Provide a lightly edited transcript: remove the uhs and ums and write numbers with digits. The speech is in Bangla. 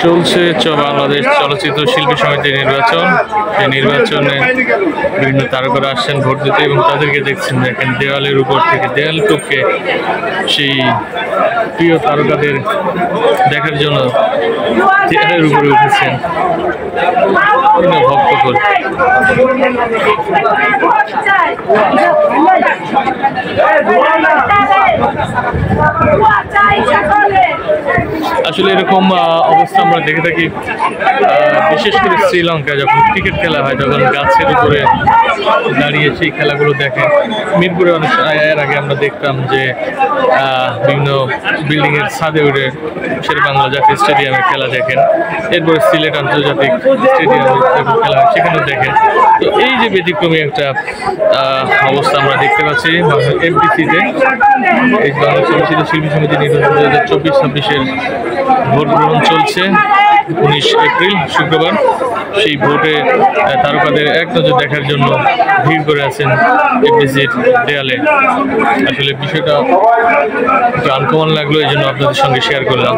চলছে বাংলাদেশ চলচ্চিত্র শিল্পী সমিতির নির্বাচন। এই নির্বাচনে বিভিন্ন তারকারা আসছেন ভোট দিতে এবং তাদেরকে দেখছেন, দেখেন দেওয়ালের উপর থেকে দেওয়াল টপকে সেই প্রিয় তারকাদের দেখার জন্য দেওয়ালের উপরে উঠেছেন ভক্তকুল। আসলে এরকম অবস্থা আমরা দেখে থাকি, বিশেষ করে শ্রীলঙ্কা যখন ক্রিকেট খেলা হয় তখন গাছের উপরে দাঁড়িয়ে সেই খেলাগুলো দেখে। মিরপুরে অনেক এর আগে আমরা দেখতাম যে বিভিন্ন বিল্ডিংয়ের ছাদে উঠে শের বাংলা জাতীয় স্টেডিয়ামে খেলা দেখেন, এরপরে সিলেট আন্তর্জাতিক স্টেডিয়ামে খেলা হয় সেখানেও দেখেন। তো এই যে ব্যতিক্রমী একটা অবস্থা আমরা দেখতে পাচ্ছি এমপিসিতে, এই বাংলা চলচ্চিত্র শিল্পী সমিতি নির্বাচন 2024-26-এর ভোট গ্রহণ চলছে 19 এপ্রিল শুক্রবার। সেই ভোটে তারকাদের এক নজর দেখার জন্য ভিড় করে আছেন এমপিসির দেয়ালে। আসলে বিষয়টা একটু আনকমন লাগলো, এই জন্য আপনাদের সঙ্গে শেয়ার করলাম।